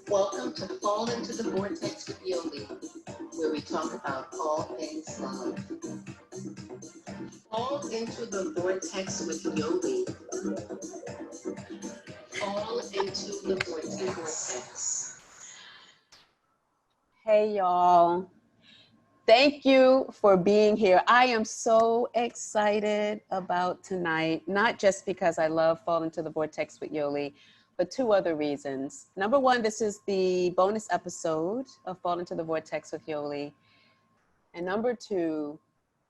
Welcome to Fall into the Vortex with Yoli, where we talk about all things love. Fall into the Vortex with Yoli. Fall into the Vortex. Hey, y'all. Thank you for being here. I am so excited about tonight, not just because I love Fall into the Vortex with Yoli, but two other reasons. Number one, this is the bonus episode of Fall into the Vortex with Yoli. And number two,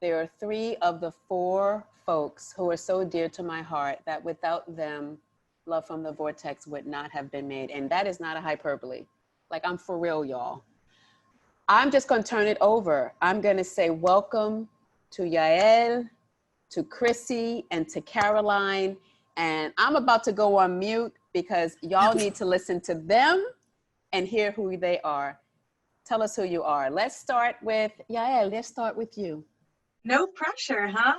there are three of the four folks who are so dear to my heart that without them, Love from the Vortex would not have been made. And that is not a hyperbole. Like, I'm for real, y'all. I'm just going to turn it over. I'm going to say welcome to Yael, to Chrissy, and to Caroline. And I'm about to go on mute because y'all need to listen to them and hear who they are. Tell us who you are. Let's start with Yael. Let's start with you. No pressure, huh?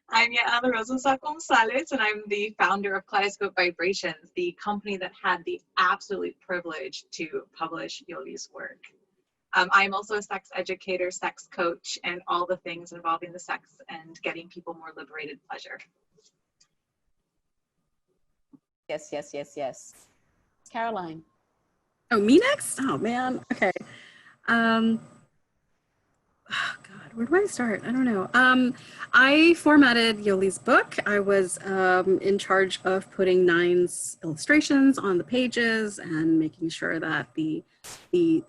I'm Yael Rosa Gonzalez, and I'm the founder of Kaleidoscope Vibrations, the company that had the absolute privilege to publish Yoli's work. I'm also a sex educator, sex coach, and all the things involving the sex and getting people more liberated pleasure. Yes, yes, yes, yes. Caroline. Oh, me next? Oh, man. Okay. Oh God, where do I start? I don't know. I formatted Yoli's book. I was in charge of putting Nine's illustrations on the pages and making sure that the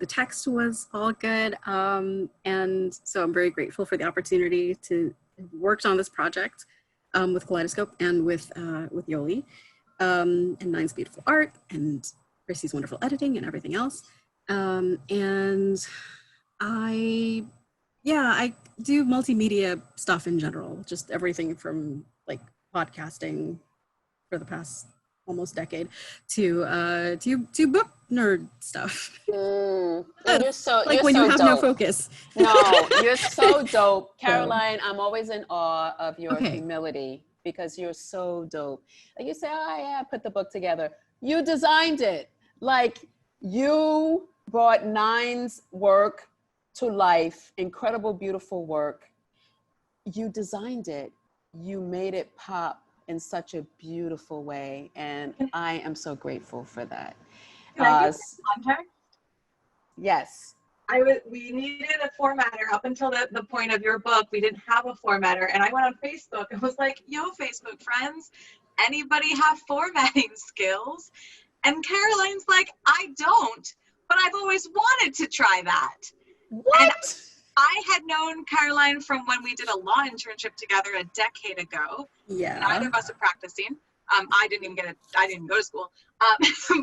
text was all good. And so I'm very grateful for the opportunity to work on this project with Kaleidoscope and with Yoli, and Nine's beautiful art and Chrissy's wonderful editing and everything else. And I do multimedia stuff in general, just everything from like podcasting for the past almost decade to book nerd stuff. You're so like you're when so you have dope. no focus. No, you're so dope. Caroline, I'm always in awe of your Okay. humility because you're so dope. Like you say, oh yeah, I put the book together. You designed it. Like you brought Nine's work to life, incredible, beautiful work. You designed it. You made it pop in such a beautiful way. And I am so grateful for that. Can I give some context? Yes. We needed a formatter up until the point of your book. We didn't have a formatter, and I went on Facebook and was like, yo, Facebook friends, anybody have formatting skills? And Caroline's like, I don't, but I've always wanted to try that. What? And I had known Caroline from when we did a law internship together a decade ago. Yeah. Neither of us are practicing. I didn't go to school.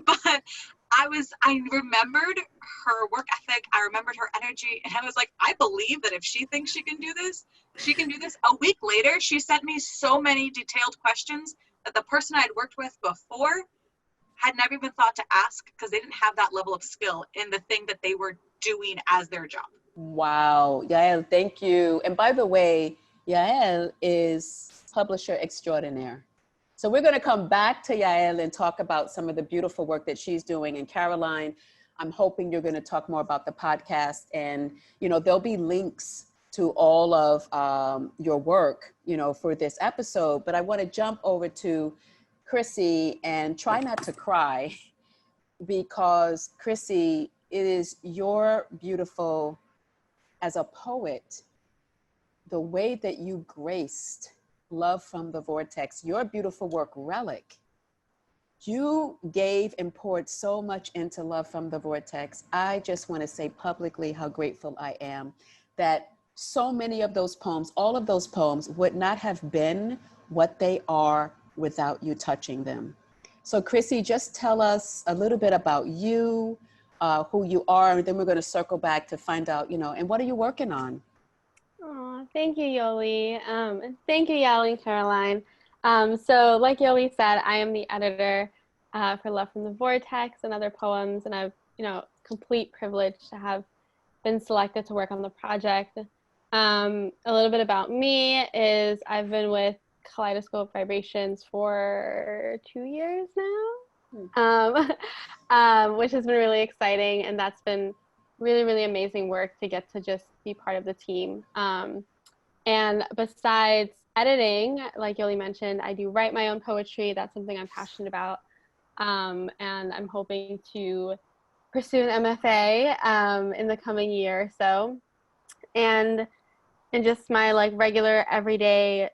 But I remembered her work ethic. I remembered her energy. And I was like, I believe that if she thinks she can do this, she can do this. A week later, she sent me so many detailed questions that the person I had worked with before had never even thought to ask because they didn't have that level of skill in the thing that they were doing as their job. Wow. Yael, thank you. And by the way, Yael is publisher extraordinaire. So we're going to come back to Yael and talk about some of the beautiful work that she's doing. And Caroline, I'm hoping you're going to talk more about the podcast. And, there'll be links to all of your work, for this episode. But I want to jump over to Chrissy and try not to cry because Chrissy, it is your beautiful, as a poet, the way that you graced Love from the Vortex, your beautiful work, Relic. You gave and poured so much into Love from the Vortex. I just want to say publicly how grateful I am that so many of those poems, all of those poems would not have been what they are without you touching them. So Chrissy, just tell us a little bit about you, who you are, and then we're going to circle back to find out, and what are you working on? Oh, thank you, Yoli. Thank you, Yael and Caroline. So like Yoli said, I am the editor for Love from the Vortex and other poems, and I've, complete privilege to have been selected to work on the project. A little bit about me is I've been with Kaleidoscope Vibrations for 2 years now. which has been really exciting. And that's been really, really amazing work to get to just be part of the team. And besides editing, like Yoli mentioned, I do write my own poetry. That's something I'm passionate about. And I'm hoping to pursue an MFA in the coming year or so. And in just my like regular everyday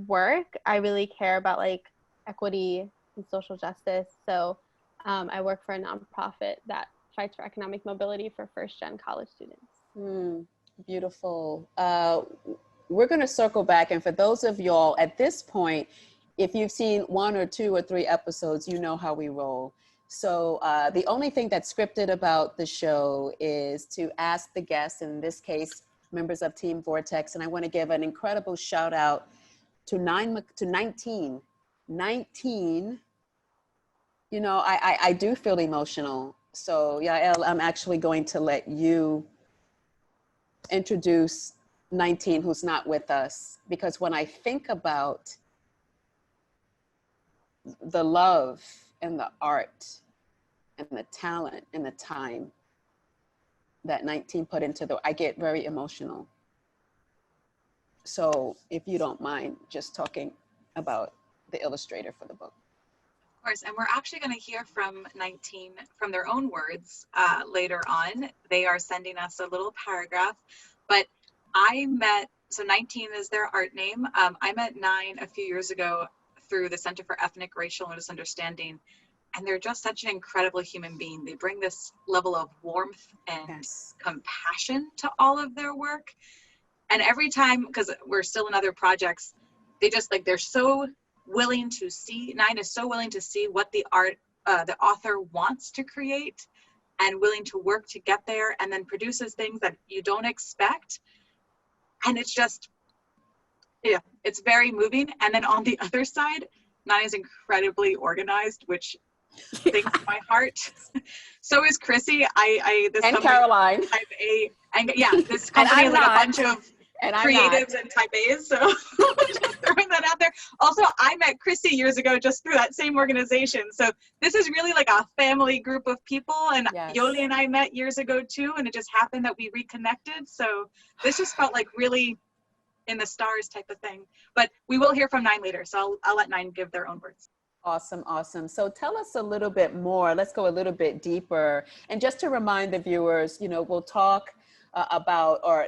work, I really care about like equity and social justice. So I work for a nonprofit that fights for economic mobility for first-gen college students. Beautiful. We're going to circle back. And for those of y'all at this point, if you've seen 1 or 2 or 3 episodes, you know how we roll. So the only thing that's scripted about the show is to ask the guests, in this case, members of Team Vortex. And I want to give an incredible shout out to 19. You know, I do feel emotional. So Yael, I'm actually going to let you introduce 19, who's not with us, because when I think about the love and the art and the talent and the time that 19 put into I get very emotional. So if you don't mind just talking about the illustrator for the book. Of course, and we're actually going to hear from 19 from their own words later on. They are sending us a little paragraph, but so 19 is their art name. I met 9 a few years ago through the Center for Ethnic, Racial, and Misunderstanding, and they're just such an incredible human being. They bring this level of warmth and compassion to all of their work. And every time, because we're still in other projects, they're so willing to see, 9 is so willing to see what the author wants to create and willing to work to get there, and then produces things that you don't expect. And it's just, yeah, it's very moving. And then on the other side, 9 is incredibly organized, which things my heart. So is Chrissy. And Caroline. Type A, and yeah, this company is like a bunch of creatives and type A's. So just throwing that out there. Also, I met Chrissy years ago just through that same organization. So this is really like a family group of people. And Yoli and I met years ago too. And it just happened that we reconnected. So this just felt like really in the stars type of thing. But we will hear from 9 later. So I'll let 9 give their own words. Awesome, awesome. So tell us a little bit more. Let's go a little bit deeper. And just to remind the viewers, you know, we'll talk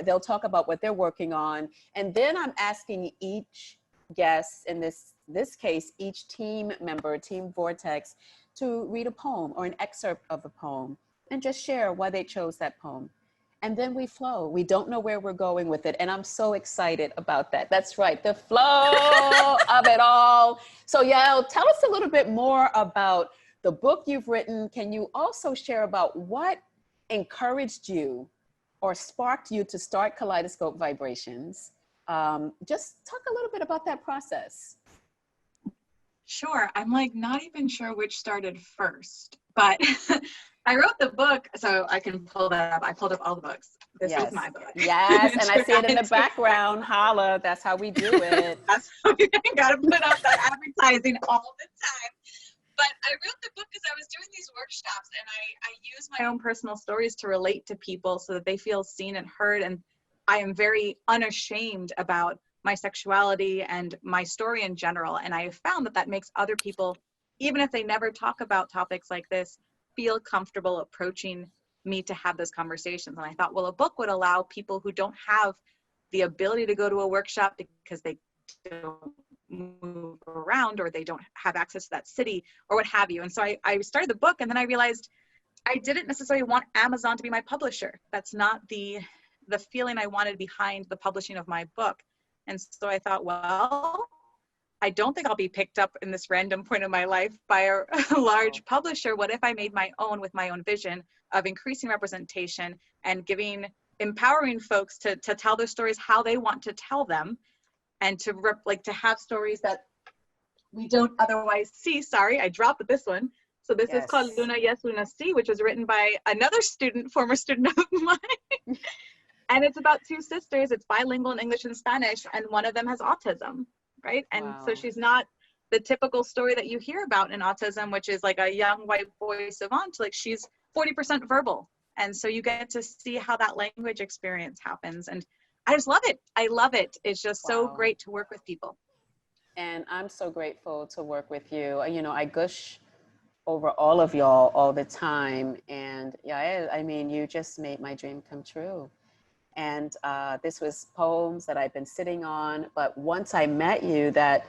they'll talk about what they're working on. And then I'm asking each guest, in this case, each team member, Team Vortex, to read a poem or an excerpt of a poem and just share why they chose that poem. And then we flow. We don't know where we're going with it. And I'm so excited about that. That's right, the flow of it all. So Yael, tell us a little bit more about the book you've written. Can you also share about what encouraged you or sparked you to start Kaleidoscope Vibrations? Just talk a little bit about that process. Sure. I'm like not even sure which started first, but I wrote the book, so I can pull that up. I pulled up all the books. This is my book. Yes, and I see it in the background. Holla, that's how we do it. That's how we gotta put up that advertising all the time. But I wrote the book because I was doing these workshops, and I use my own personal stories to relate to people so that they feel seen and heard. And I am very unashamed about my sexuality and my story in general. And I have found that makes other people, even if they never talk about topics like this, feel comfortable approaching me to have those conversations. And I thought, well, a book would allow people who don't have the ability to go to a workshop because they don't move around or they don't have access to that city or what have you. And so I started the book, and then I realized I didn't necessarily want Amazon to be my publisher. That's not the feeling I wanted behind the publishing of my book. And so I thought, well, I don't think I'll be picked up in this random point of my life by a large publisher. What if I made my own with my own vision of increasing representation and empowering folks to tell their stories how they want to tell them, and to have stories that we don't otherwise see. Sorry, I dropped this one. So this is called Luna Yes, Luna Si, which was written by another former student of mine. And it's about 2 sisters. It's bilingual in English and Spanish, and one of them has autism, right? And so she's not the typical story that you hear about in autism, which is like a young white boy savant, like she's 40% verbal. And so you get to see how that language experience happens. And I just love it. I love it. It's just so Wow. great to work with people. And I'm so grateful to work with you. You know, I gush over all of y'all all the time. And yeah, I mean, you just made my dream come true. And this was poems that I've been sitting on. But once I met you, that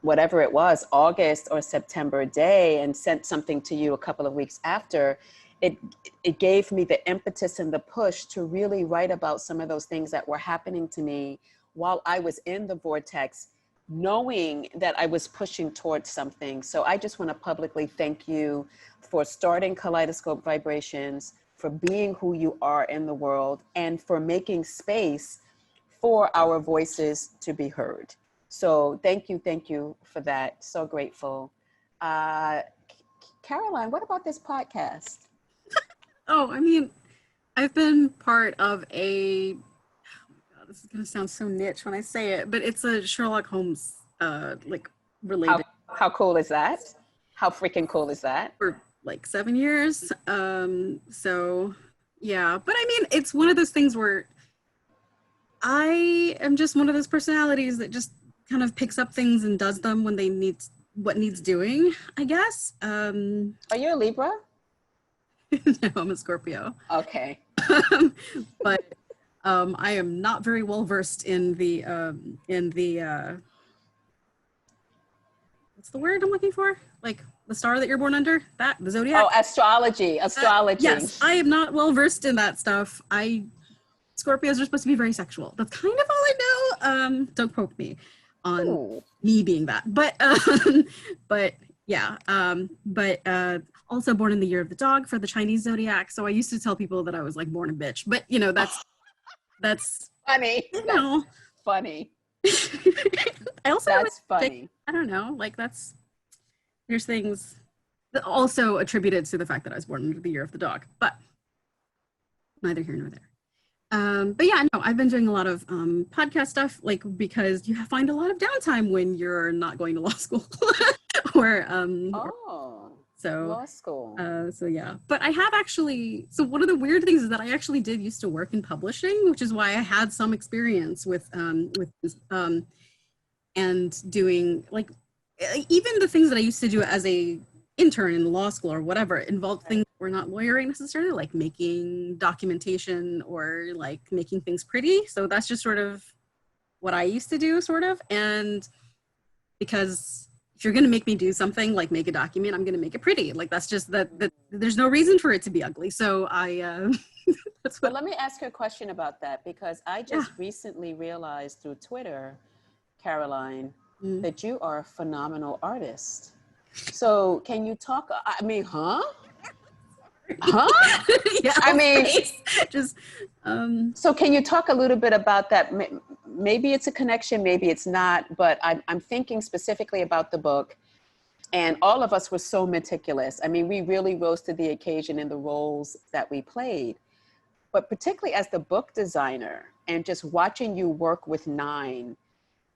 whatever it was, August or September day, and sent something to you a couple of weeks after, it gave me the impetus and the push to really write about some of those things that were happening to me while I was in the vortex, knowing that I was pushing towards something. So I just want to publicly thank you for starting Kaleidoscope Vibrations, for being who you are in the world, and for making space for our voices to be heard. So thank you for that. So grateful. Caroline, what about this podcast? Oh, I mean, I've been part of a, oh my God, this is going to sound so niche when I say it, but it's a Sherlock Holmes, like related. How cool is that? How freaking cool is that? For like 7 years. So yeah, but I mean, it's one of those things where I am just one of those personalities that just kind of picks up things and does them when they need, what needs doing, I guess. Are you a Libra? No, I'm a Scorpio. Okay. But I am not very well versed in the what's the word I'm looking for? Like the star that you're born under? That, the zodiac? Oh, astrology. Yes, I am not well versed in that stuff. Scorpios are supposed to be very sexual. That's kind of all I know. Don't quote me on Ooh. me being that. But yeah. Also born in the year of the dog for the Chinese zodiac. So I used to tell people that I was like born a bitch. But you know, that's Funny. you know. That's funny. I also That's funny. I don't know, like there's things that also attributed to the fact that I was born into the year of the dog, but neither here nor there. But yeah, no, I've been doing a lot of podcast stuff, like because you find a lot of downtime when you're not going to law school or law school. So yeah, but I have actually, so one of the weird things is that I actually did used to work in publishing, which is why I had some experience with and doing like, even the things that I used to do as a intern in law school or whatever involved things that were not lawyering necessarily, like making documentation or like making things pretty. So that's just sort of what I used to do, sort of. And because if you're going to make me do something like make a document, I'm going to make it pretty. Like that's just that there's no reason for it to be ugly. So I that's what. But let me ask you a question about that, because I just recently realized through Twitter, Caroline, that you are a phenomenal artist. So can you talk, I mean, huh? Yeah, I mean, just so can you talk a little bit about that? Maybe it's a connection, maybe it's not, but I'm thinking specifically about the book. And all of us were so meticulous. I mean, we really rose to the occasion in the roles that we played. But particularly as the book designer and just watching you work with 9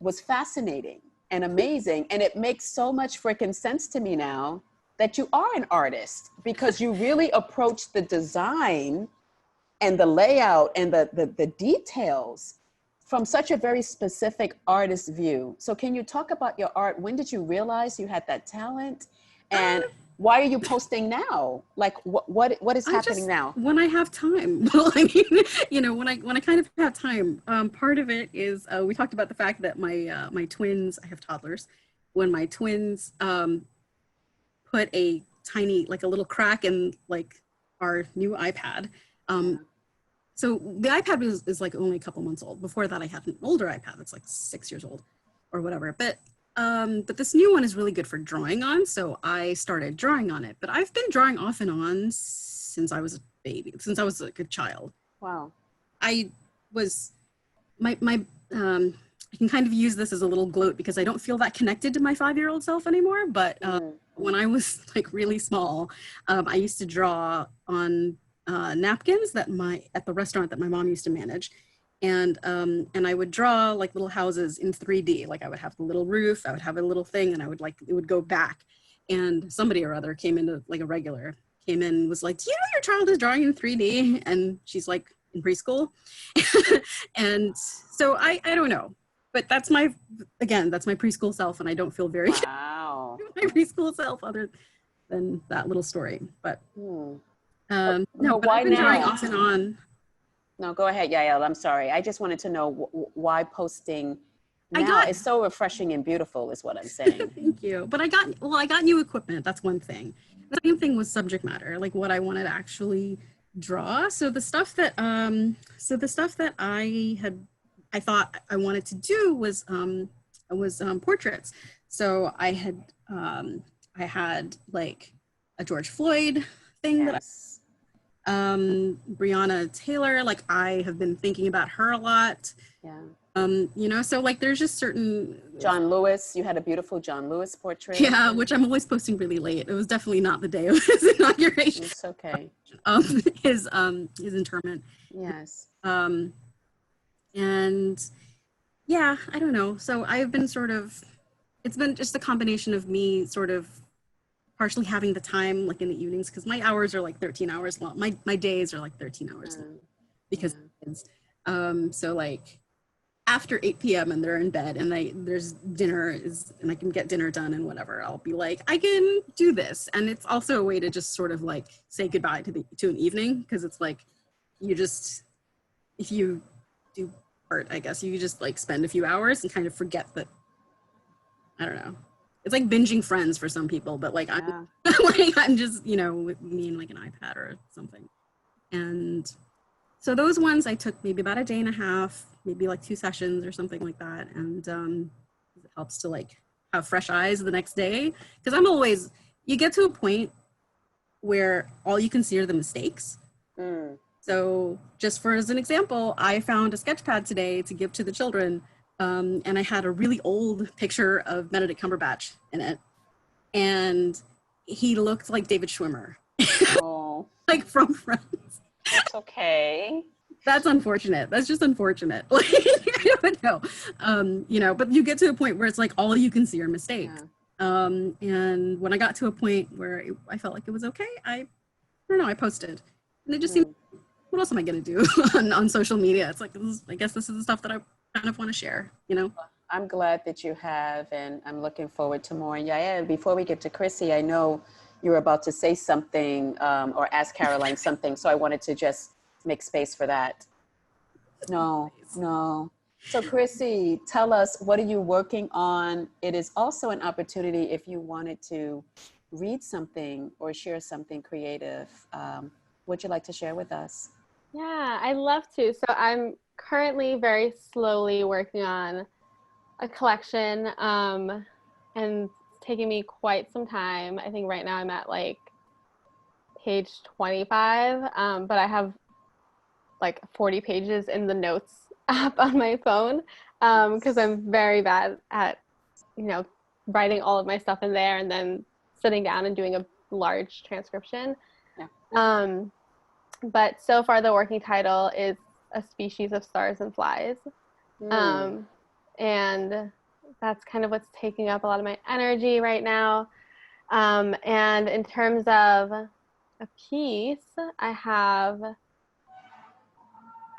was fascinating and amazing. And it makes so much freaking sense to me now that you are an artist, because you really approach the design and the layout and the details from such a very specific artist view. So can you talk about your art? When did you realize you had that talent? And why are you posting now? Like what is happening now? When I have time. Well, I mean, you know, when I kind of have time. Part of it is we talked about the fact that my twins, I have toddlers, when my twins put a tiny, like a little crack in like our new iPad. So the iPad is like only a couple months old. Before that, I had an older iPad that's like 6 years old or whatever. But this new one is really good for drawing on. So I started drawing on it. But I've been drawing off and on since I was a baby, since I was like a child. Wow. I was, I can kind of use this as a little gloat because I don't feel that connected to my 5-year-old self anymore. But when I was like really small, I used to draw on napkins that at the restaurant that my mom used to manage. And I would draw like little houses in 3D. Like I would have the little roof, I would have a little thing, and I would like, it would go back. And somebody or other came into, like a regular came in and was like, do you know your child is drawing in 3D? And she's like in preschool. And so I don't know, but that's my, again, that's my preschool self. And I don't feel very Wow. my preschool self other than that little story. But no, But but why I've been drawing now? off and on. No, go ahead, Yael. I'm sorry. I just wanted to know why posting I now got- is so refreshing and beautiful is what I'm saying. Thank you. But I got new equipment. That's one thing. The second thing was subject matter, like what I wanted to actually draw. So the stuff that I thought I wanted to do was portraits. So I had like a George Floyd thing that Yes. Breonna Taylor, like I have been thinking about her a lot. Yeah. You know, so like there's just certain John Lewis, you had a beautiful John Lewis portrait. yeah, which I'm always posting really late. It was definitely not the day of his inauguration. It's okay. His interment. Yes. And yeah, I don't know. So I've been it's been just a combination of me sort of partially having the time like in the evenings, because my hours are like 13 hours long. My days are like 13 hours long because of kids. So like after 8 p.m. and they're in bed and there's dinner and I can get dinner done and whatever, I'll be like, I can do this. And it's also a way to just sort of like say goodbye to an evening, because it's like if you do art, I guess you just like spend a few hours and kind of forget that, I don't know. It's like binging Friends for some people, but like I'm just, with me and like an iPad or something. And so those ones I took maybe about a day and a half, maybe like 2 sessions or something like that. And it helps to like have fresh eyes the next day. Because you get to a point where all you can see are the mistakes. So just as an example, I found a sketch pad today to give to the children. And I had a really old picture of Benedict Cumberbatch in it. And he looked like David Schwimmer. Oh, Like from Friends. that's okay. That's unfortunate. That's just unfortunate. Like, I don't know. But you get to a point where it's like all you can see are mistakes. Yeah. And when I got to a point where I felt like it was okay, I don't know, I posted. And it just seemed, what else am I going to do on social media? It's like, I guess this is the stuff that I kind of want to share, I'm glad that you have, and I'm looking forward to more. Yael, before we get to Chrissy, I know you're about to say something or ask Caroline something, so I wanted to just make space for that. No. So Chrissy, tell us, what are you working on? It is also an opportunity if you wanted to read something or share something creative. Would you like to share with us? Yeah, I'd love to. So I'm currently very slowly working on a collection and it's taking me quite some time. I think right now I'm at like page 25, but I have like 40 pages in the notes app on my phone because I'm very bad at, writing all of my stuff in there and then sitting down and doing a large transcription. Yeah. But so far the working title is A Species of Stars and Flies. And that's kind of what's taking up a lot of my energy right now. And in terms of a piece, I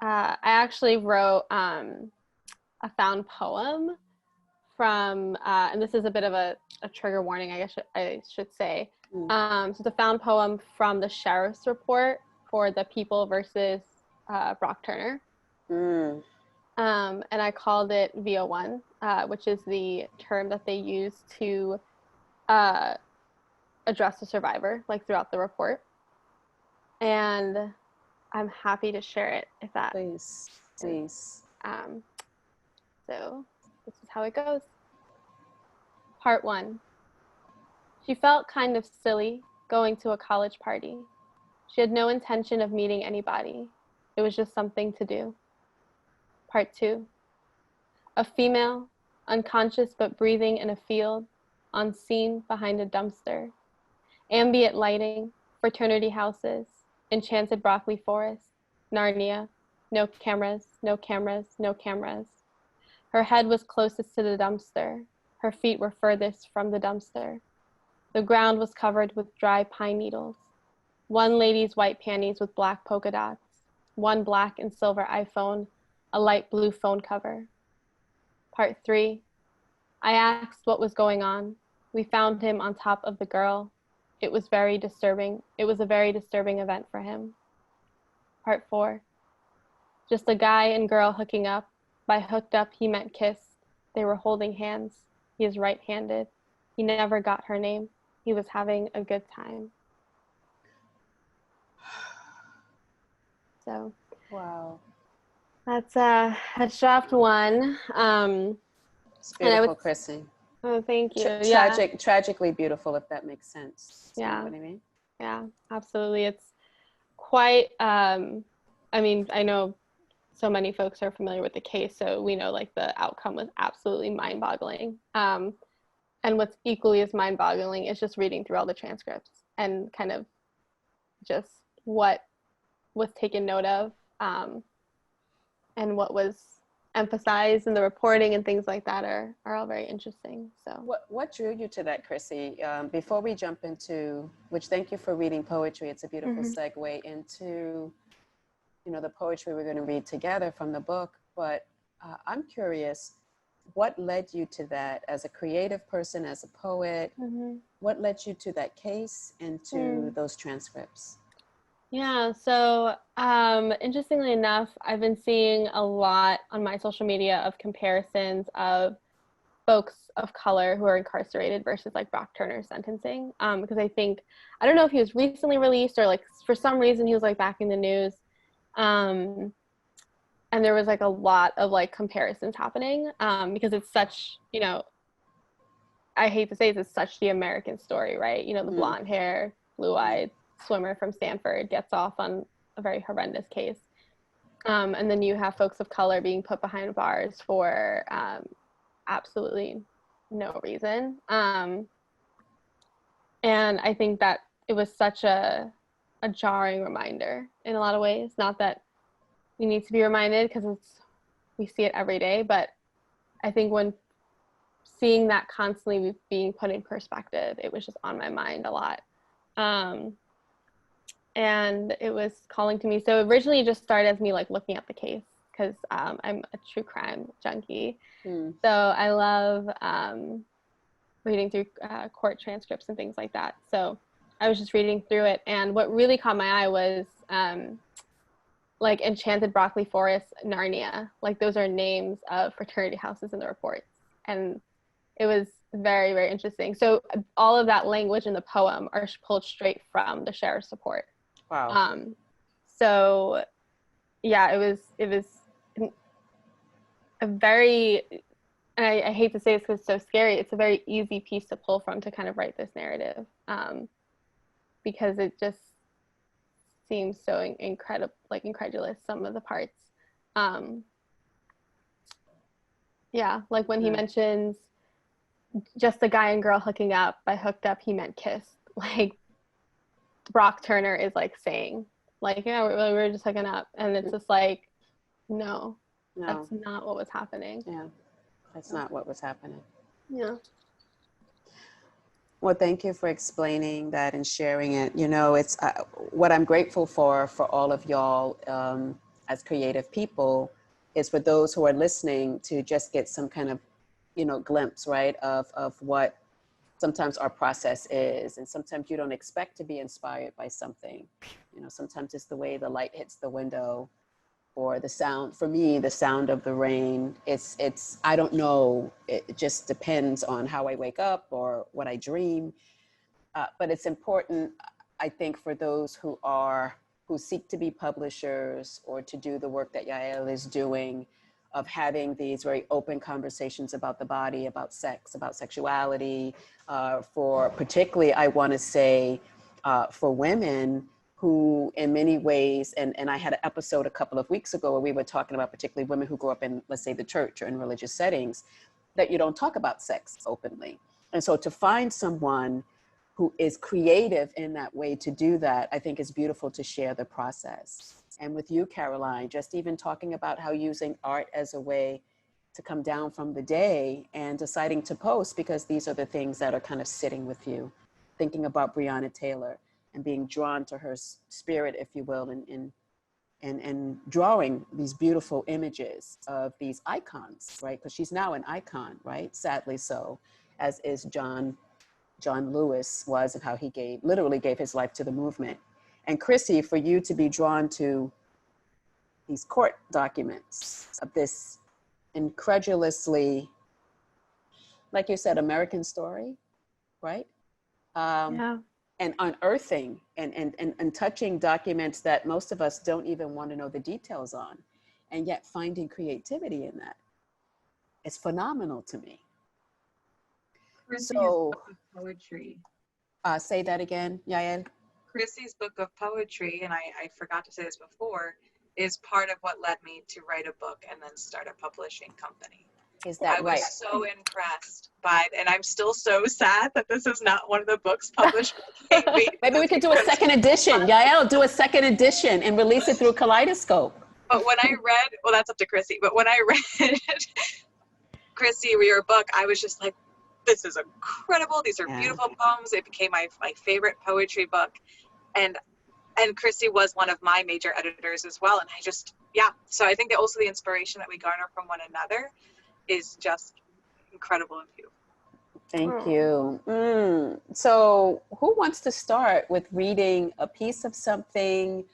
actually wrote a found poem from, and this is a bit of a trigger warning, I should say. So it's a found poem from the sheriff's report for the People versus Brock Turner. And I called it VO1, which is the term that they use to address the survivor, like throughout the report. And I'm happy to share it if that. Please. So this is how it goes. Part 1. She felt kind of silly going to a college party. She had no intention of meeting anybody. It was just something to do. Part 2. A female, unconscious but breathing in a field, on scene behind a dumpster. Ambient lighting, fraternity houses, enchanted broccoli forest, Narnia, No cameras, no cameras, no cameras. Her head was closest to the dumpster. Her feet were furthest from the dumpster. The ground was covered with dry pine needles. One lady's white panties with black polka dots. One black and silver iPhone, a light blue phone cover. Part 3. I asked what was going on. We found him on top of the girl. It was very disturbing. It was a very disturbing event for him. Part 4. Just a guy and girl hooking up. By hooked up, he meant kissed. They were holding hands. He is right-handed. He never got her name. He was having a good time. So, Wow. that's draft 1. It's beautiful, Chrissy. Oh, thank you. Yeah. Tragically beautiful, if that makes sense. You Yeah. know what I mean? Yeah, absolutely. It's quite, I mean, I know so many folks are familiar with the case, so we know like the outcome was absolutely mind-boggling. And what's equally as mind-boggling is just reading through all the transcripts and kind of just what was taken note of, and what was emphasized in the reporting and things like that are all very interesting. So what drew you to that, Chrissy? Before we jump into, which thank you for reading poetry, it's a beautiful segue into, you know, the poetry we're going to read together from the book. But I'm curious, what led you to that as a creative person, as a poet? What led you to that case and to those transcripts? Yeah, so interestingly enough, I've been seeing a lot on my social media of comparisons of folks of color who are incarcerated versus like Brock Turner's sentencing. Because I don't know if he was recently released or like for some reason he was like back in the news. And there was like a lot of like comparisons happening, because it's such, you know, I hate to say it's such the American story, right? You know, the blonde hair, blue-eyed swimmer from Stanford gets off on a very horrendous case. And then you have folks of color being put behind bars for absolutely no reason. And I think that it was such a jarring reminder in a lot of ways. Not that we need to be reminded because we see it every day, but I think when seeing that constantly being put in perspective, it was just on my mind a lot. And it was calling to me. So originally it just started as me like looking at the case because I'm a true crime junkie. So I love reading through court transcripts and things like that. So I was just reading through it. And what really caught my eye was like Enchanted Broccoli Forest, Narnia. Like those are names of fraternity houses in the reports. And it was very, very interesting. So all of that language in the poem are pulled straight from the sheriff's report. Wow. So yeah, it was a very, and I hate to say this because it's so scary, it's a very easy piece to pull from to kind of write this narrative, because it just seems so incredulous, some of the parts. Yeah, like when he mentions just a guy and girl hooking up, by hooked up he meant kissed. Like Brock Turner is like saying, like, yeah, we were just hooking up, and it's just like, no, that's not what was happening. Yeah, that's not what was happening. Yeah. Well, thank you for explaining that and sharing it. You know, it's what I'm grateful for all of y'all as creative people is for those who are listening to just get some kind of, you know, glimpse, right, of what sometimes our process is. And sometimes you don't expect to be inspired by something. You know, sometimes it's the way the light hits the window or the sound, for me, the sound of the rain. It's I don't know, it just depends on how I wake up or what I dream. But it's important, I think, for those who seek to be publishers or to do the work that Yael is doing, of having these very open conversations about the body, about sex, about sexuality, for particularly, I want to say, for women who in many ways, and I had an episode a couple of weeks ago where we were talking about particularly women who grew up in, let's say, the church or in religious settings, that you don't talk about sex openly. And so to find someone who is creative in that way to do that, I think it's beautiful to share the process. And with you, Caroline, just even talking about how using art as a way to come down from the day and deciding to post because these are the things that are kind of sitting with you, thinking about Breonna Taylor and being drawn to her spirit, if you will, and drawing these beautiful images of these icons, right? Because she's now an icon, right? Sadly so, as is John Lewis was, and how he literally gave his life to the movement. And Chrissy, for you to be drawn to these court documents of this incredulously, like you said, American story, right? Yeah. And unearthing and touching documents that most of us don't even want to know the details on, and yet finding creativity in that. It's phenomenal to me. Chrissy's So, book of poetry. Say that again, Yael. Chrissy's book of poetry, and I forgot to say this before, is part of what led me to write a book and then start a publishing company. Is that I right? was so impressed by it, and I'm still so sad that this is not one of the books published. Maybe we could do a second edition. Yael, do a second edition and release it through Kaleidoscope. But when I read, well, that's up to Chrissy, but when I read Chrissy, your book, I was just like, this is incredible. These are beautiful poems. It became my favorite poetry book. And Chrissy was one of my major editors as well. And I just, so I think that also the inspiration that we garner from one another is just incredible and beautiful. Thank you. So who wants to start with reading a piece of something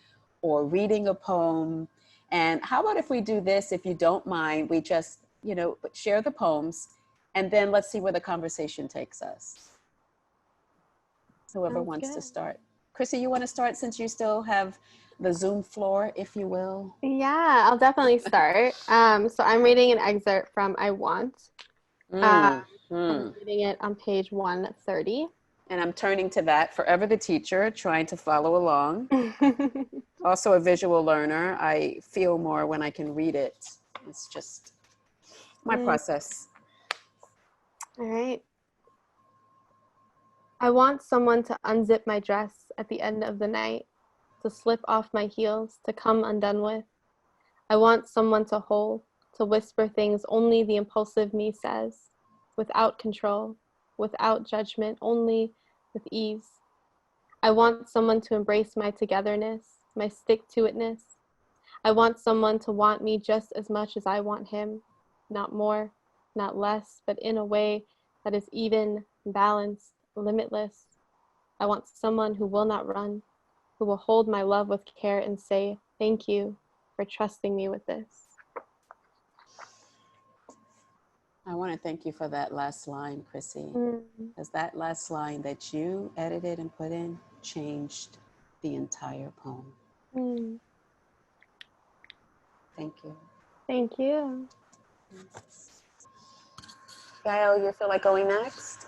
or reading a poem? And how about if we do this, if you don't mind, we just, share the poems and then let's see where the conversation takes us. Whoever Sounds wants to good. start. Chrissy, you want to start since you still have the Zoom floor, if you will? Yeah, I'll definitely start. So I'm reading an excerpt from I Want. I'm reading it on page 130. And I'm turning to that, forever the teacher, trying to follow along. Also a visual learner. I feel more when I can read it. It's just my process. All right. I want someone to unzip my dress at the end of the night, to slip off my heels, to come undone with. I want someone to hold, to whisper things only the impulsive me says, without control, without judgment, only with ease. I want someone to embrace my togetherness, my stick-to-itness. I want someone to want me just as much as I want him, not more, not less, but in a way that is even, balanced, limitless. I want someone who will not run, who will hold my love with care and say, thank you for trusting me with this. I want to thank you for that last line, Chrissy, because that last line that you edited and put in changed the entire poem. Thank you. Thank you. Gail, you feel like going next?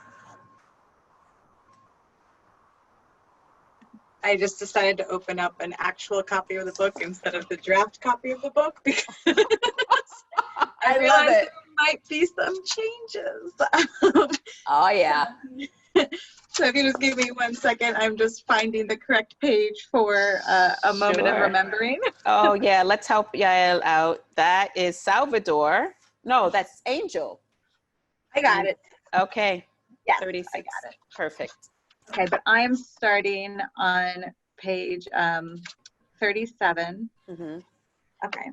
I just decided to open up an actual copy of the book instead of the draft copy of the book because I realized there might be some changes. Oh, yeah. So if you just give me 1 second, I'm just finding the correct page for a moment of remembering. Oh, yeah. Let's help Yael out. That is Salvador. No, that's Angel. I got it. Okay. Yes, 36. I got it. Perfect. Okay, but I am starting on page 37. Okay.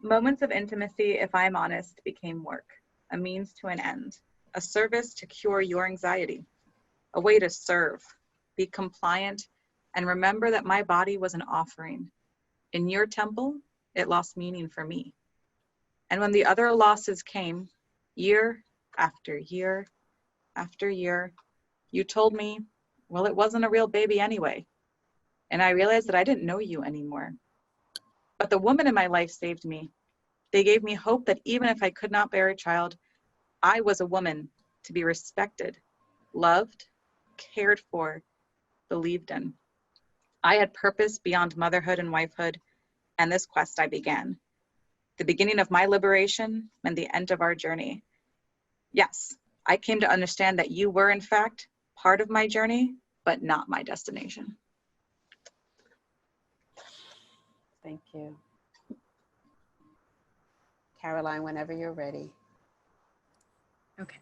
Moments of intimacy, if I'm honest, became work, a means to an end, a service to cure your anxiety, a way to serve, be compliant, and remember that my body was an offering. In your temple, it lost meaning for me. And when the other losses came, year after year after year, you told me, well, it wasn't a real baby anyway. And I realized that I didn't know you anymore. But the woman in my life saved me. They gave me hope that even if I could not bear a child, I was a woman to be respected, loved, cared for, believed in. I had purpose beyond motherhood and wifehood, and this quest I began. The beginning of my liberation and the end of our journey. Yes, I came to understand that you were, in fact, part of my journey, but not my destination. Thank you. Caroline, whenever you're ready. Okay.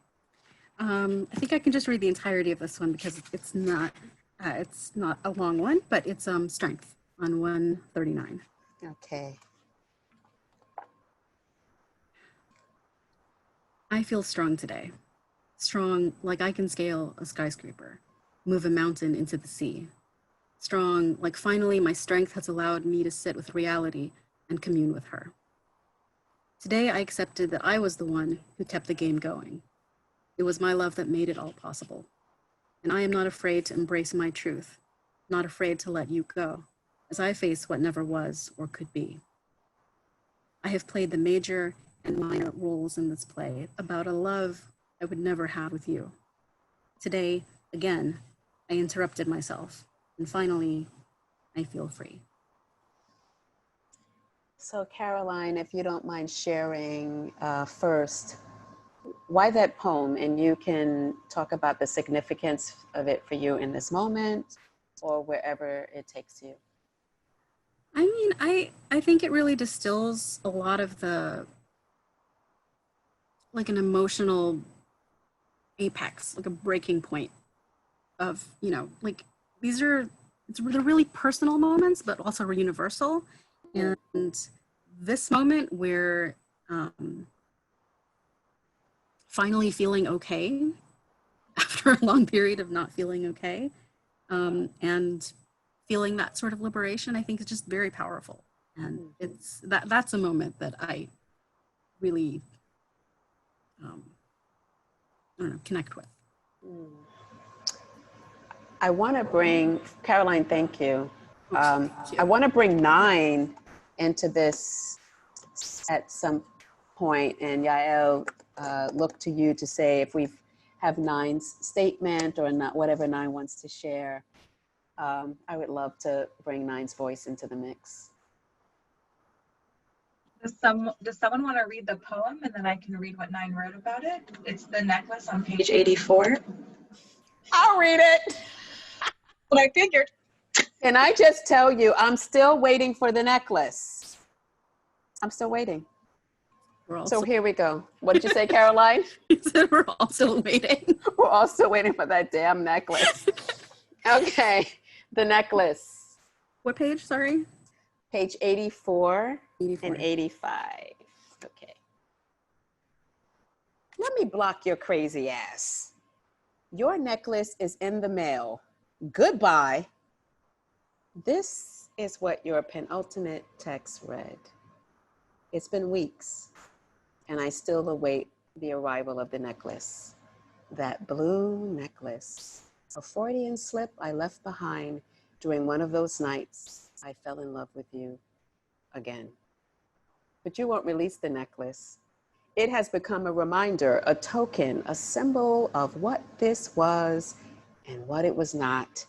I think I can just read the entirety of this one because it's not a long one, but it's strength on 139. Okay. I feel strong today. Strong like I can scale a skyscraper, move a mountain into the sea. Strong like finally my strength has allowed me to sit with reality and commune with her. Today I accepted that I was the one who kept the game going. It was my love that made it all possible. And I am not afraid to embrace my truth, not afraid to let you go, as I face what never was or could be. I have played the major and minor roles in this play about a love I would never have with you. Today, again, I interrupted myself, and finally, I feel free. So Caroline, if you don't mind sharing first, why that poem? And you can talk about the significance of it for you in this moment or wherever it takes you. I mean, I think it really distills a lot of the, like an emotional apex, like a breaking point of, you know, like they're really personal moments, but also universal. And this moment where finally feeling okay after a long period of not feeling okay, and feeling that sort of liberation, I think is just very powerful. And it's that's a moment that I really I don't know, connect with. I want to bring, Caroline, thank you. I want to bring 9 into this at some point, and Yael, look to you to say if we have 9's statement or not, whatever 9 wants to share. I would love to bring 9's voice into the mix. Does someone want to read the poem and then I can read what 9 wrote about it? It's the necklace on page 84. I'll read it. What I figured. Can I just tell you, I'm still waiting for the necklace. I'm still waiting. So here we go. What did you say, Caroline? You said we're all still waiting. We're all still waiting for that damn necklace. Okay, the necklace. What page, sorry? Page 84, 84. and 85. Okay. Let me block your crazy ass. Your necklace is in the mail. Goodbye. This is what your penultimate text read. It's been weeks, and I still await the arrival of the necklace. That blue necklace, a Freudian slip I left behind during one of those nights I fell in love with you again. But you won't release the necklace. It has become a reminder, a token, a symbol of what this was and what it was not.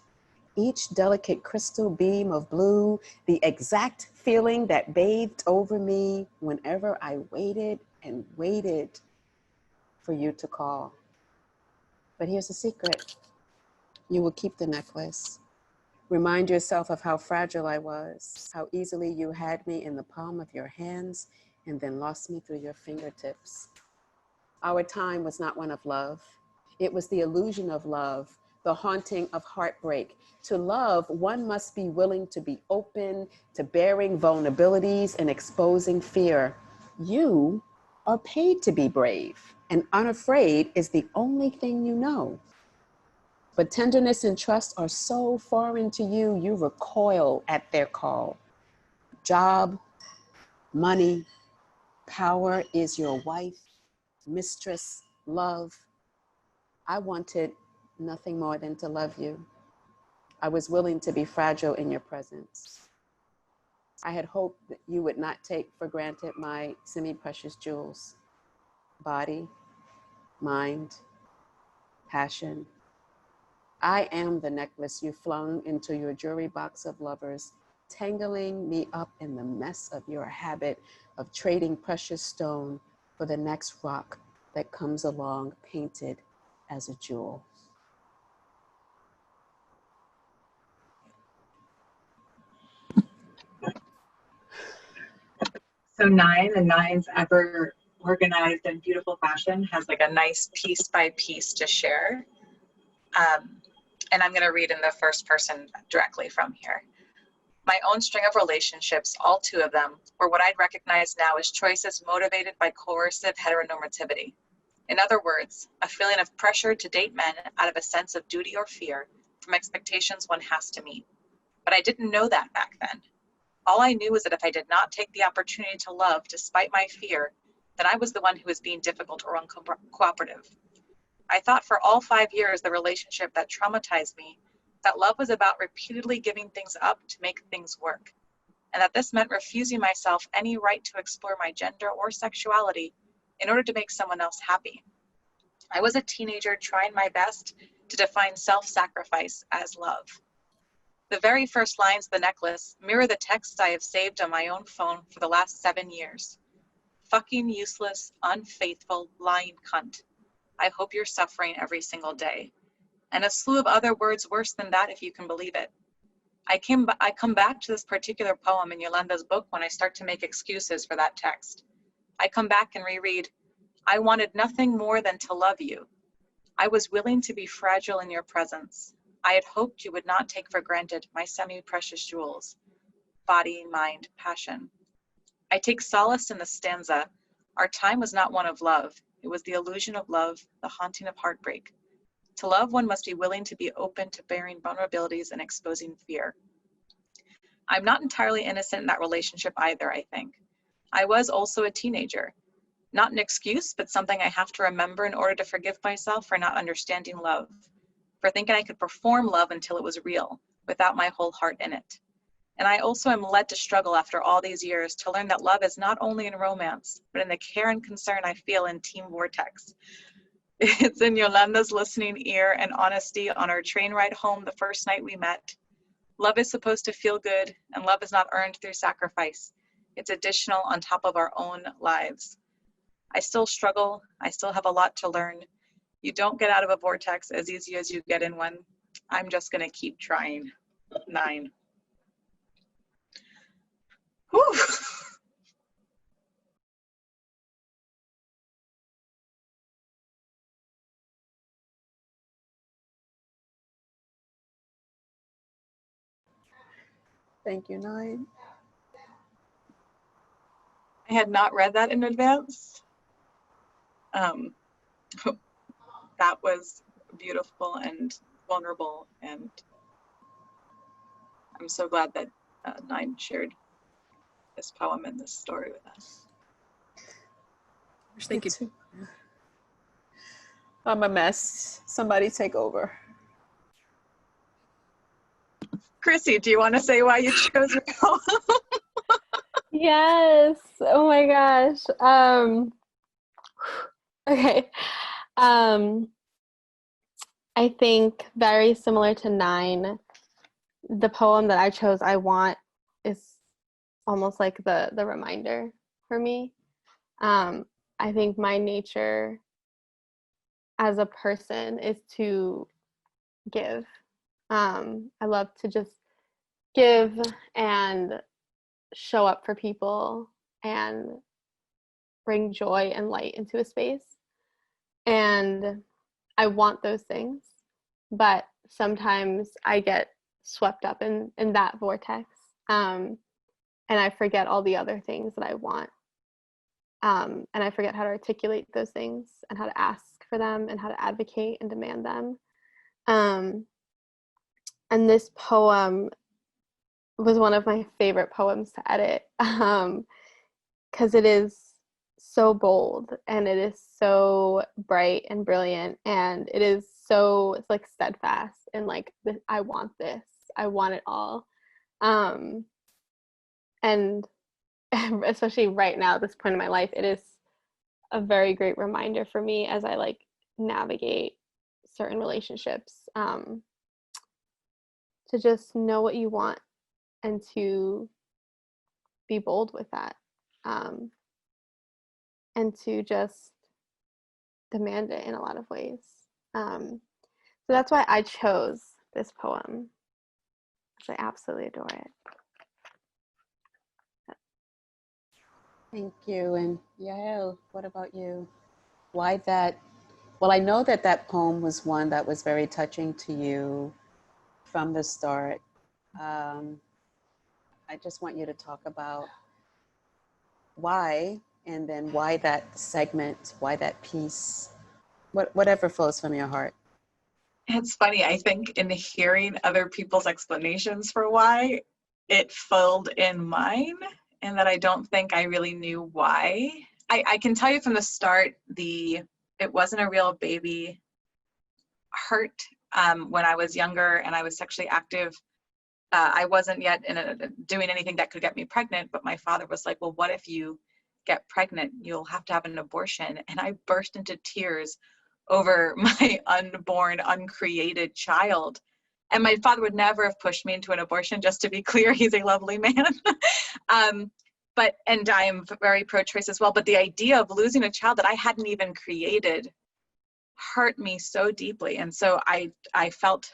Each delicate crystal beam of blue, the exact feeling that bathed over me whenever I waited and waited for you to call. But here's the secret. You will keep the necklace. Remind yourself of how fragile I was, how easily you had me in the palm of your hands and then lost me through your fingertips. Our time was not one of love. It was the illusion of love, the haunting of heartbreak. To love, one must be willing to be open to bearing vulnerabilities and exposing fear. You are paid to be brave, and unafraid is the only thing you know. But tenderness and trust are so foreign to you, you recoil at their call. Job, money, power is your wife, mistress, love. I wanted nothing more than to love you. I was willing to be fragile in your presence. I had hoped that you would not take for granted my semi-precious jewels, body, mind, passion. I am the necklace you flung into your jewelry box of lovers, tangling me up in the mess of your habit of trading precious stone for the next rock that comes along painted as a jewel. So Nine, the Nine's ever organized in beautiful fashion, has like a nice piece by piece to share. And I'm going to read in the first person directly from here. My own string of relationships, all 2 of them, were what I'd recognize now as choices motivated by coercive heteronormativity. In other words, a feeling of pressure to date men out of a sense of duty or fear from expectations one has to meet. But I didn't know that back then. All I knew was that if I did not take the opportunity to love despite my fear, then I was the one who was being difficult or uncooperative. I thought for all 5 years, the relationship that traumatized me, that love was about repeatedly giving things up to make things work, and that this meant refusing myself any right to explore my gender or sexuality in order to make someone else happy. I was a teenager trying my best to define self-sacrifice as love. The very first lines of the necklace mirror the texts I have saved on my own phone for the last 7 years. Fucking useless, unfaithful, lying cunt. I hope you're suffering every single day. And a slew of other words worse than that, if you can believe it. I come back to this particular poem in Yolanda's book when I start to make excuses for that text. I come back and reread, I wanted nothing more than to love you. I was willing to be fragile in your presence. I had hoped you would not take for granted my semi-precious jewels, body, mind, passion. I take solace in the stanza, our time was not one of love. It was the illusion of love, the haunting of heartbreak. To love, one must be willing to be open to bearing vulnerabilities and exposing fear. I'm not entirely innocent in that relationship either, I think. I was also a teenager. Not an excuse, but something I have to remember in order to forgive myself for not understanding love, for thinking I could perform love until it was real, without my whole heart in it. And I also am led to struggle after all these years to learn that love is not only in romance, but in the care and concern I feel in Team Vortex. It's in Yolanda's listening ear and honesty on our train ride home the first night we met. Love is supposed to feel good, and love is not earned through sacrifice. It's additional on top of our own lives. I still struggle. I still have a lot to learn. You don't get out of a vortex as easy as you get in one. I'm just going to keep trying. 9. Whew. Thank you, 9. I had not read that in advance. That was beautiful and vulnerable, and I'm so glad that 9 shared this poem and this story with us. Thank you. I'm a mess. Somebody take over. Chrissy, do you want to say why you chose your poem? Yes. Oh my gosh. Okay. I think very similar to 9, the poem that I chose, I Want, is almost like the reminder for me. I think my nature as a person is to give. I love to just give and show up for people and bring joy and light into a space. And I want those things, but sometimes I get swept up in that vortex. And I forget all the other things that I want. And I forget how to articulate those things and how to ask for them and how to advocate and demand them. And this poem was one of my favorite poems to edit, because it is so bold and it is so bright and brilliant, and it is so, it's like steadfast and like, I want this, I want it all. And especially right now, at this point in my life, it is a very great reminder for me as I like navigate certain relationships, to just know what you want and to be bold with that, and to just demand it in a lot of ways. So that's why I chose this poem, because I absolutely adore it. Thank you. And Yael, what about you? Why that? Well, I know that that poem was one that was very touching to you from the start. Um, I just want you to talk about why, and then why that segment, why that piece, whatever flows from your heart. It's funny, I think in hearing other people's explanations for why, it filled in mine, and that I don't think I really knew why. I can tell you from the start, it wasn't a real baby hurt. When I was younger and I was sexually active, I wasn't yet doing anything that could get me pregnant, but my father was like, well, what if you get pregnant? You'll have to have an abortion. And I burst into tears over my unborn, uncreated child. And my father would never have pushed me into an abortion, just to be clear. He's a lovely man. And I am very pro-choice as well. But the idea of losing a child that I hadn't even created hurt me so deeply. And so I felt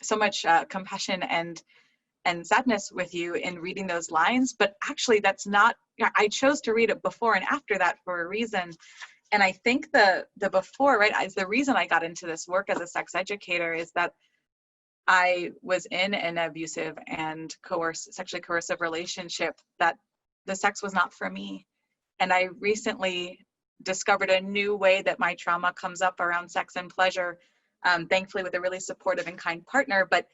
so much compassion and sadness with you in reading those lines. But actually, that's not, I chose to read it before and after that for a reason. And I think the before, right, is the reason I got into this work as a sex educator, is that I was in an abusive and sexually coercive relationship that the sex was not for me. And I recently discovered a new way that my trauma comes up around sex and pleasure, thankfully with a really supportive and kind partner. But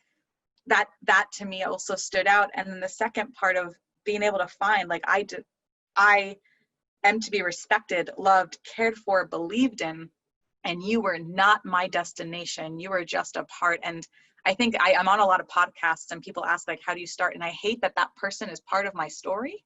that to me also stood out. And then the second part of being able to find, like, I am to be respected, loved, cared for, believed in, and you were not my destination. You were just a part. And I think I'm on a lot of podcasts and people ask, like, how do you start? And I hate that that person is part of my story,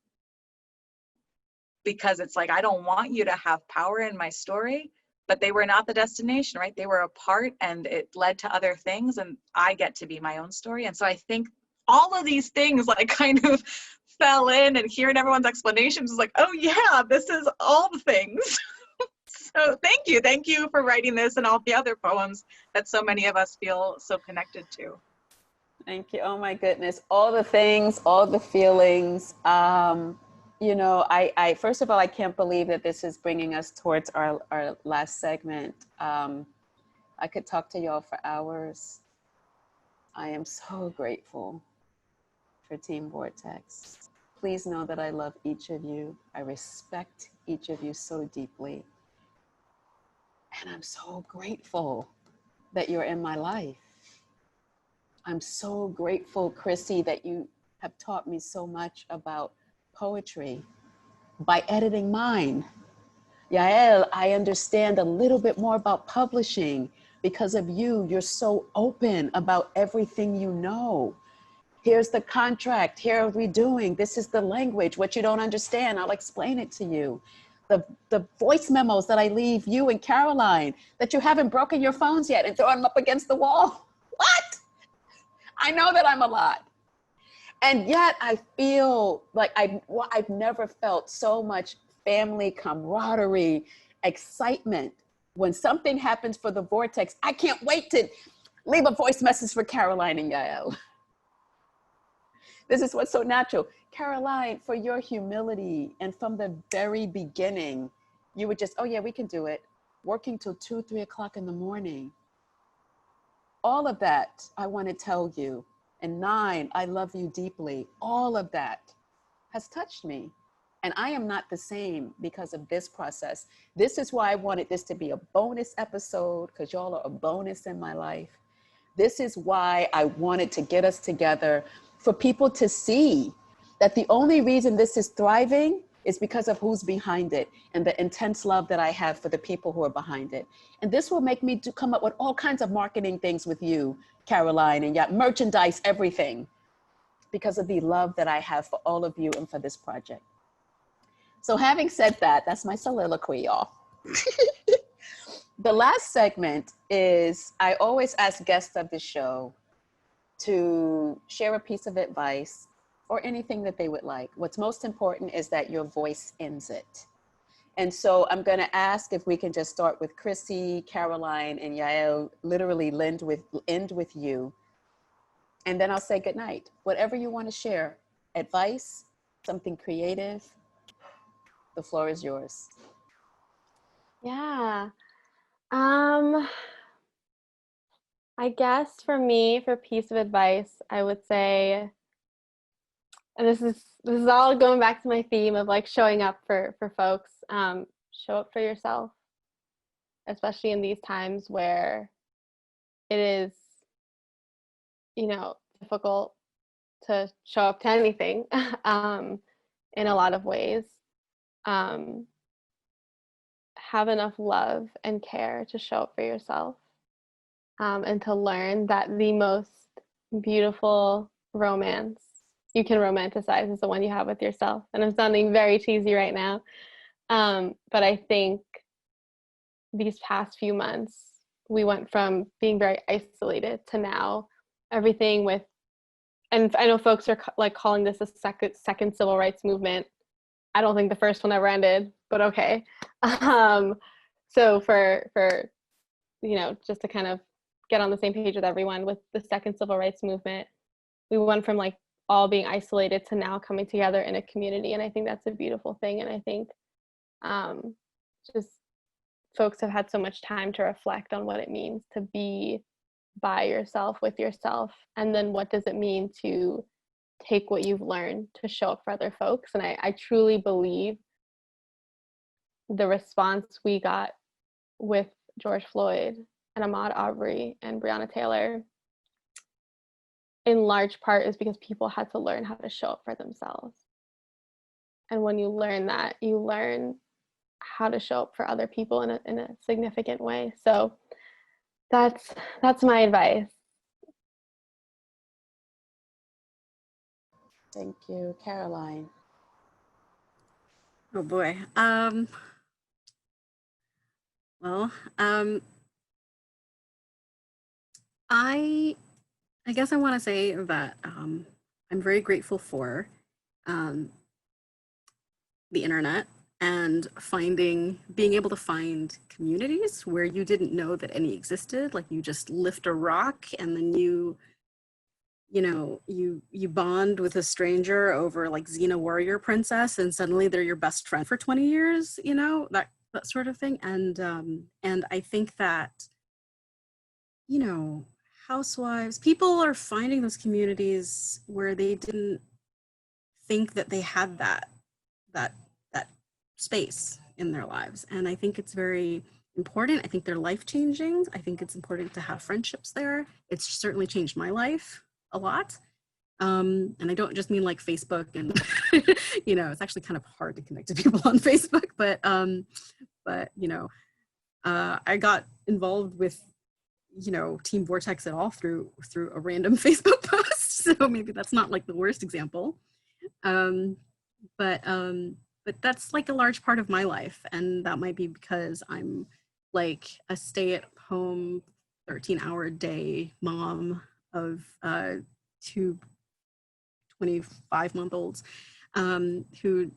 because it's like, I don't want you to have power in my story, but they were not the destination, right? They were a part, and it led to other things, and I get to be my own story. And so I think all of these things like kind of fell in, and hearing everyone's explanations is like, oh yeah, this is all the things. So thank you for writing this and all the other poems that so many of us feel so connected to. Thank you. Oh my goodness. All the things, all the feelings. You know, I first of all, I can't believe that this is bringing us towards our last segment. I could talk to y'all for hours. I am so grateful for Team Vortex. Please know that I love each of you. I respect each of you so deeply. And I'm so grateful that you're in my life. I'm so grateful, Chrissy, that you have taught me so much about poetry by editing mine. Yael, I understand a little bit more about publishing because of you. You're so open about everything you know. Here's the contract. Here are we doing. This is the language. What you don't understand, I'll explain it to you. The voice memos that I leave you and Caroline, that you haven't broken your phones yet and thrown them up against the wall. What? I know that I'm a lot. And yet I feel like I've never felt so much family camaraderie, excitement. When something happens for the Vortex, I can't wait to leave a voice message for Caroline and Yael. This is what's so natural. Caroline, for your humility, and from the very beginning, you were just, oh yeah, we can do it. Working till 2, 3 o'clock in the morning. All of that, I want to tell you. And 9, I love you deeply. All of that has touched me. And I am not the same because of this process. This is why I wanted this to be a bonus episode, because y'all are a bonus in my life. This is why I wanted to get us together, for people to see that the only reason this is thriving is because of who's behind it and the intense love that I have for the people who are behind it. And this will make me come up with all kinds of marketing things with you, Caroline, and merchandise, everything, because of the love that I have for all of you and for this project. So having said that, that's my soliloquy, y'all. The last segment is, I always ask guests of the show to share a piece of advice or anything that they would like. What's most important is that your voice ends it. And so I'm gonna ask if we can just start with Chrissy, Caroline, and Yael, literally end with you. And then I'll say goodnight. Whatever you wanna share, advice, something creative, The floor is yours. Yeah. I guess for me, for piece of advice, I would say, and this is all going back to my theme of like showing up for folks. Show up for yourself, especially in these times where it is, difficult to show up to anything in a lot of ways. Have enough love and care to show up for yourself, and to learn that the most beautiful romance you can romanticize is the one you have with yourself. And I'm sounding very cheesy right now, but I think these past few months we went from being very isolated to now everything with, and I know folks are like calling this a second civil rights movement. I don't think the first one ever ended, but okay. So for just to kind of get on the same page with everyone with the second civil rights movement, we went from like all being isolated to now coming together in a community, and I think that's a beautiful thing. And I think just folks have had so much time to reflect on what it means to be by yourself, with yourself, and then what does it mean to take what you've learned to show up for other folks. And I truly believe the response we got with George Floyd and Ahmaud Arbery and Breonna Taylor in large part is because people had to learn how to show up for themselves. And when you learn that, you learn how to show up for other people in a significant way. So that's my advice. Thank you. Caroline. Oh boy. Well, I guess I want to say that I'm very grateful for the internet and being able to find communities where you didn't know that any existed. Like you just lift a rock and then you bond with a stranger over like Xena Warrior Princess, and suddenly they're your best friend for 20 years, that sort of thing. And I think that, housewives, people are finding those communities where they didn't think that they had that space in their lives. And I think it's very important. I think they're life-changing. I think it's important to have friendships there. It's certainly changed my life a lot. And I don't just mean like Facebook and, it's actually kind of hard to connect to people on Facebook, but I got involved with, Team Vortex at all through a random Facebook post. So maybe that's not like the worst example. But that's like a large part of my life. And that might be because I'm like a stay-at-home 13-hour-a-day mom of 2 25-month-olds who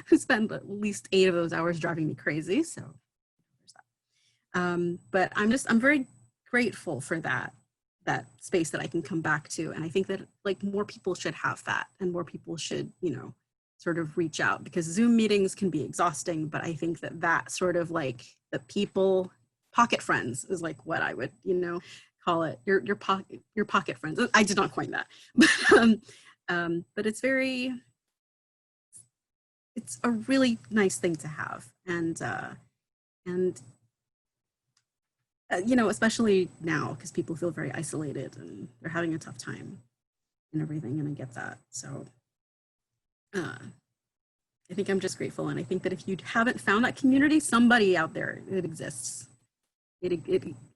who spend at least 8 of those hours driving me crazy. So there's that. But I'm very grateful for that space that I can come back to. And I think that like more people should have that, and more people should, sort of reach out, because Zoom meetings can be exhausting. But I think that sort of like the people pocket friends is like what I would, call it, your pocket friends. I did not coin that, but it's a really nice thing to have, and especially now because people feel very isolated and they're having a tough time and everything, and I get that. So I think I'm just grateful, and I think that if you haven't found that community, somebody out there, it exists. It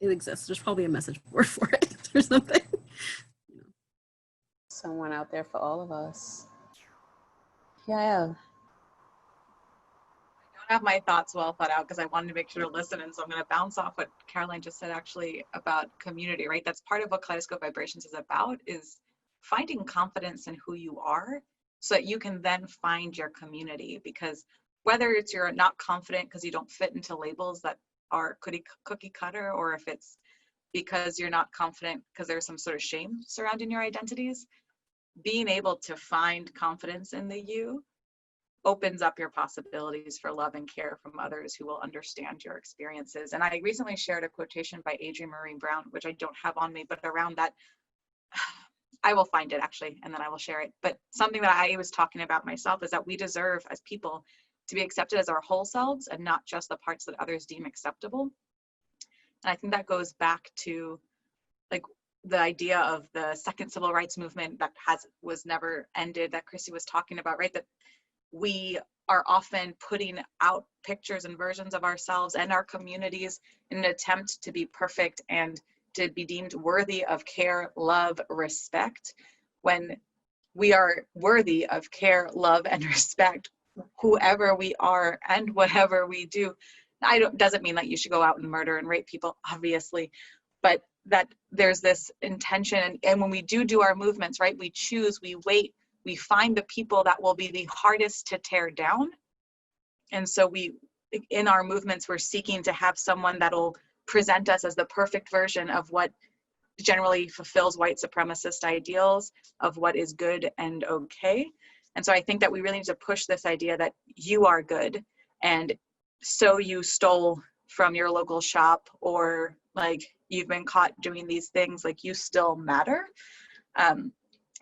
exists. There's probably a message board for it or something. Someone out there for all of us. Yeah. I don't have my thoughts well thought out because I wanted to make sure to listen, and so I'm going to bounce off what Caroline just said actually about community, right? That's part of what Kaleidoscope Vibrations is about, is finding confidence in who you are so that you can then find your community. Because whether it's you're not confident because you don't fit into labels that are cookie cutter, or if it's because you're not confident because there's some sort of shame surrounding your identities, being able to find confidence in the you opens up your possibilities for love and care from others who will understand your experiences. And I recently shared a quotation by Adrienne Marie Brown, which I don't have on me, but around that, I will find it actually, and then I will share it. But something that I was talking about myself is that we deserve as people to be accepted as our whole selves and not just the parts that others deem acceptable. And I think that goes back to like the idea of the second civil rights movement that was never ended, that Chrissy was talking about, right? That we are often putting out pictures and versions of ourselves and our communities in an attempt to be perfect and to be deemed worthy of care, love, respect, when we are worthy of care, love, and respect, whoever we are and whatever we do. Doesn't mean that you should go out and murder and rape people, obviously, but that there's this intention. And when we do our movements, right, we choose, we wait, we find the people that will be the hardest to tear down. And so in our movements, we're seeking to have someone that'll present us as the perfect version of what generally fulfills white supremacist ideals of what is good and okay. And so I think that we really need to push this idea that you are good, and so you stole from your local shop, or like you've been caught doing these things, like you still matter. And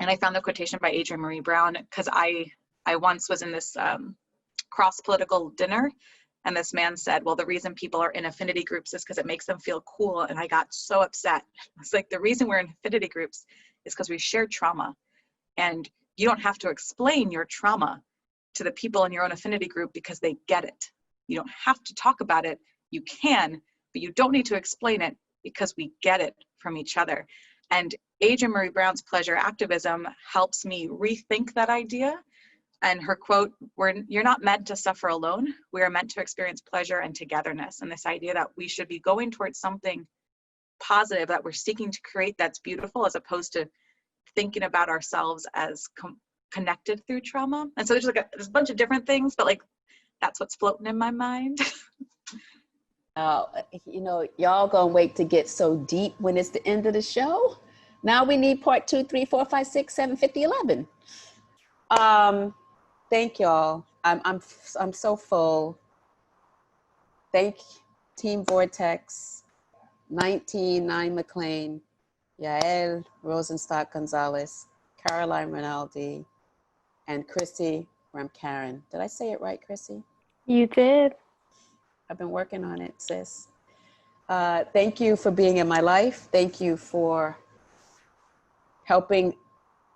I found the quotation by Adrienne Marie Brown because I once was in this cross-political dinner, and this man said, well, the reason people are in affinity groups is because it makes them feel cool. And I got so upset. It's like, the reason we're in affinity groups is because we share trauma. And you don't have to explain your trauma to the people in your own affinity group because they get it. You don't have to talk about it. You can, but you don't need to explain it because we get it from each other. And Adrienne Marie Brown's pleasure activism helps me rethink that idea. And her quote, you're not meant to suffer alone. We are meant to experience pleasure and togetherness. And this idea that we should be going towards something positive that we're seeking to create that's beautiful, as opposed to thinking about ourselves as connected through trauma. And so there's a bunch of different things, but like, that's what's floating in my mind. Y'all gonna wait to get so deep when it's the end of the show. Now we need part 2, 3, 4, 5, 6, 7, 50, 11. Thank y'all. I'm so full. Thank Team Vortex, 19 McLean, Yael Rosenstock Gonzalez, Caroline Rinaldi, and Chrissy Ramkaren. Did I say it right, Chrissy? You did. I've been working on it, sis. Thank you for being in my life. Thank you for helping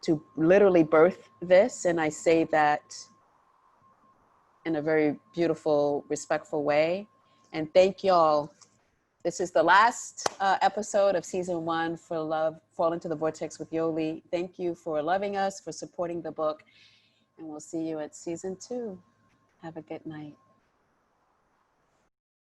to literally birth this. And I say that in a very beautiful, respectful way. And thank y'all. This is the last episode of season 1 for Love, Fall into the Vortex with Yoli. Thank you for loving us, for supporting the book. And we'll see you at season 2. Have a good night.